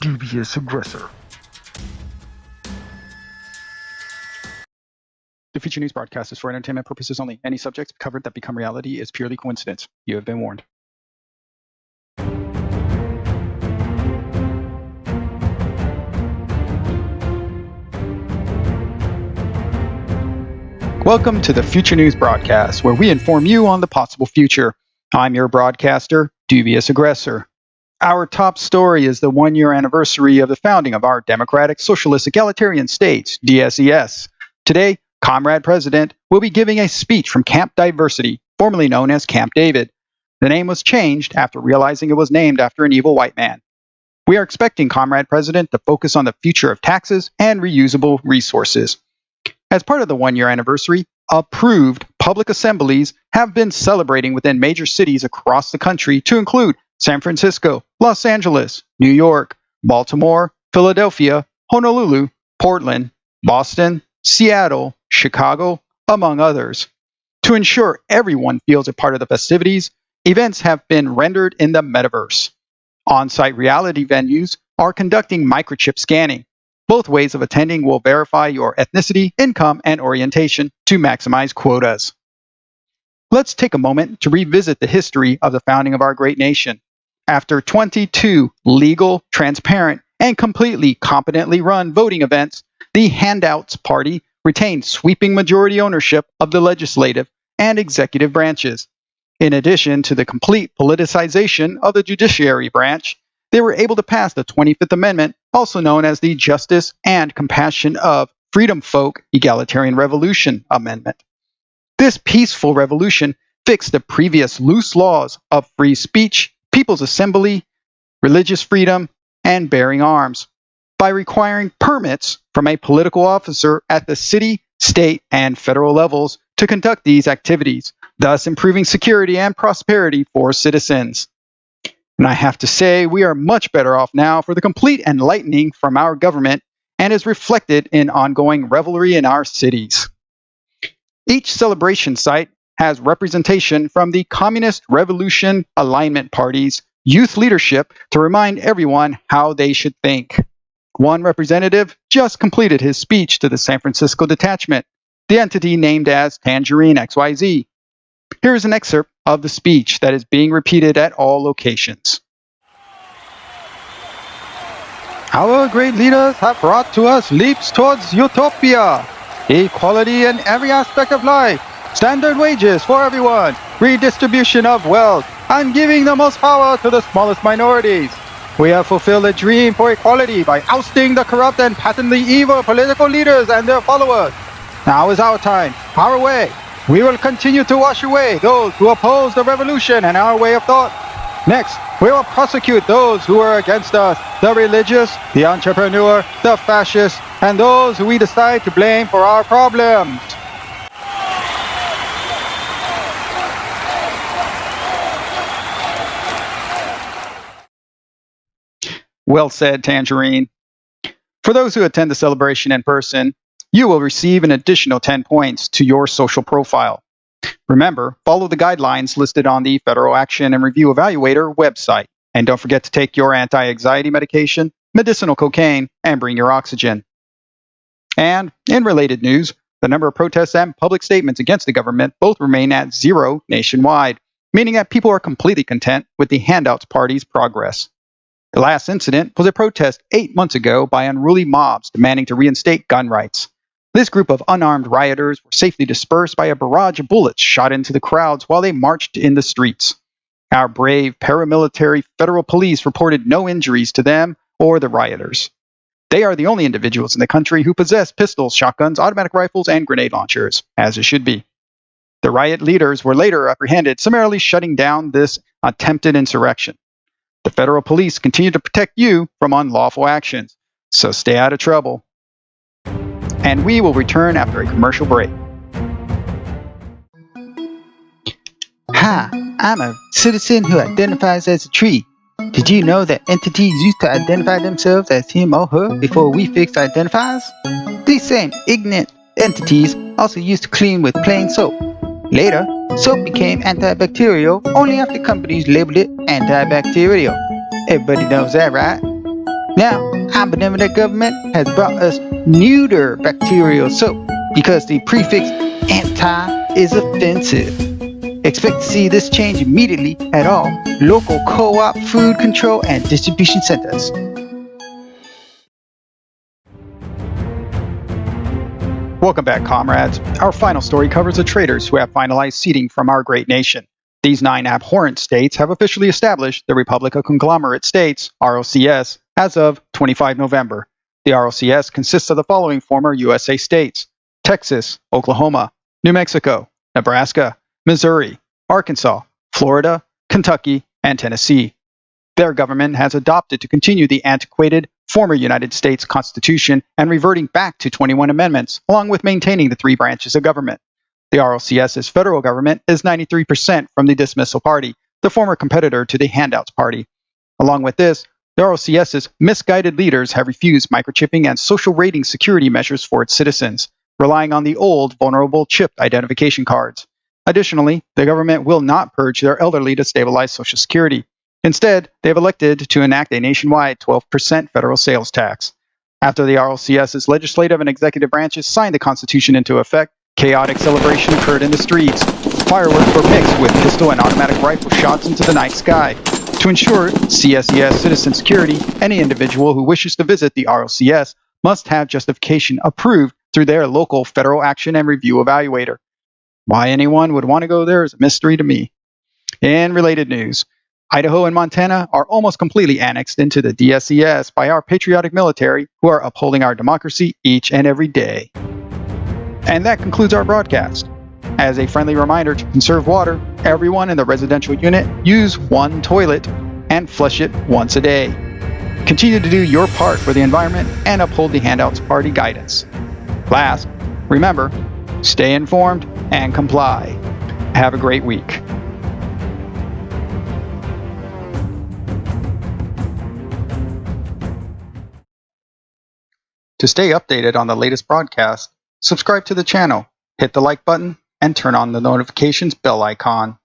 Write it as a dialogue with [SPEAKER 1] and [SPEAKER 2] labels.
[SPEAKER 1] DubiousAggressor. The future news broadcast is for entertainment purposes only. Any subjects covered that become reality is purely coincidence. You have been warned. Welcome to the Future News broadcast, where we inform you on the possible future. I'm your broadcaster, DubiousAggressor. Our top story is the one-year anniversary of the founding of our Democratic Socialist Egalitarian States, DSES. Today, Comrade President will be giving a speech from Camp Diversity, formerly known as Camp David. The name was changed after realizing it was named after an evil white man. We are expecting Comrade President to focus on the future of taxes and reusable resources. As part of the one-year anniversary, approved public assemblies have been celebrating within major cities across the country to include San Francisco, Los Angeles, New York, Baltimore, Philadelphia, Honolulu, Portland, Boston, Seattle, Chicago, among others. To ensure everyone feels a part of the festivities, events have been rendered in the metaverse. On-site reality venues are conducting microchip scanning. Both ways of attending will verify your ethnicity, income, and orientation to maximize quotas. Let's take a moment to revisit the history of the founding of our great nation. After 22 legal, transparent, and completely competently run voting events, the Handouts Party retained sweeping majority ownership of the legislative and executive branches. In addition to the complete politicization of the judiciary branch, they were able to pass the 25th Amendment, also known as the Justice and Compassion of Freedom Folk Egalitarian Revolution Amendment. This peaceful revolution fixed the previous loose laws of free speech, people's assembly, religious freedom, and bearing arms by requiring permits from a political officer at the city, state, and federal levels to conduct these activities, thus improving security and prosperity for citizens. And I have to say, we are much better off now for the complete enlightening from our government and is reflected in ongoing revelry in our cities. Each celebration site has representation from the Communist Revolution Alignment Party's youth leadership to remind everyone how they should think. One representative just completed his speech to the San Francisco detachment, the entity named as Tangerine XYZ. Here is an excerpt of the speech that is being repeated at all locations. Our great leaders have brought to us leaps towards utopia, equality in every aspect of life, standard wages for everyone, redistribution of wealth, and giving the most power to the smallest minorities. We have fulfilled a dream for equality by ousting the corrupt and patently evil political leaders and their followers. Now is our time, our way. We will continue to wash away those who oppose the revolution and our way of thought. Next, we will prosecute those who are against us, the religious, the entrepreneur, the fascist, and those who we decide to blame for our problems. Well said, Tangerine. For those who attend the celebration in person, you will receive an additional 10 points to your social profile. Remember, follow the guidelines listed on the Federal Action and Review Evaluator website. And don't forget to take your anti-anxiety medication, medicinal cocaine, and bring your oxygen. And in related news, the number of protests and public statements against the government both remain at zero nationwide, meaning that people are completely content with the Handouts Party's progress. The last incident was a protest 8 months ago by unruly mobs demanding to reinstate gun rights. This group of unarmed rioters were safely dispersed by a barrage of bullets shot into the crowds while they marched in the streets. Our brave paramilitary federal police reported no injuries to them or the rioters. They are the only individuals in the country who possess pistols, shotguns, automatic rifles, and grenade launchers, as it should be. The riot leaders were later apprehended, summarily shutting down this attempted insurrection. The federal police continue to protect you from unlawful actions, so stay out of trouble. And we will return after a commercial break.
[SPEAKER 2] Hi, I'm a citizen who identifies as a tree. Did you know that entities used to identify themselves as him or her before we fixed identifiers? These same ignorant entities also used to clean with plain soap. Later, soap became antibacterial only after companies labeled it antibacterial. Everybody knows that, right? Now, our benevolent government has brought us neuter bacterial soap because the prefix anti is offensive. Expect to see this change immediately at all local co-op food control and distribution centers.
[SPEAKER 1] Welcome back, comrades. Our final story covers the traitors who have finalized seceding from our great nation. These 9 abhorrent states have officially established the Republic of Conglomerate States, ROCS, as of 25 November. The ROCS consists of the following former USA states: Texas, Oklahoma, New Mexico, Nebraska, Missouri, Arkansas, Florida, Kentucky, and Tennessee. Their government has adopted to continue the antiquated former United States Constitution and reverting back to 21 amendments, along with maintaining the 3 branches of government. The ROCS's federal government is 93% from the Dismissal Party, the former competitor to the Handouts Party. Along with this, the ROCS's misguided leaders have refused microchipping and social rating security measures for its citizens, relying on the old, vulnerable chip identification cards. Additionally, the government will not purge their elderly to stabilize Social Security. Instead, they have elected to enact a nationwide 12% federal sales tax. After the ROCS's legislative and executive branches signed the Constitution into effect, chaotic celebration occurred in the streets. Fireworks were mixed with pistol and automatic rifle shots into the night sky. To ensure CSES citizen security, any individual who wishes to visit the ROCS must have justification approved through their local Federal Action and Review Evaluator. Why anyone would want to go there is a mystery to me. In related news, Idaho and Montana are almost completely annexed into the DSES by our patriotic military who are upholding our democracy each and every day. And that concludes our broadcast. As a friendly reminder to conserve water, everyone in the residential unit use 1 toilet and flush it once a day. Continue to do your part for the environment and uphold the Handouts Party guidance. Last, remember, stay informed and comply. Have a great week. To stay updated on the latest broadcast, subscribe to the channel, hit the like button, and turn on the notifications bell icon.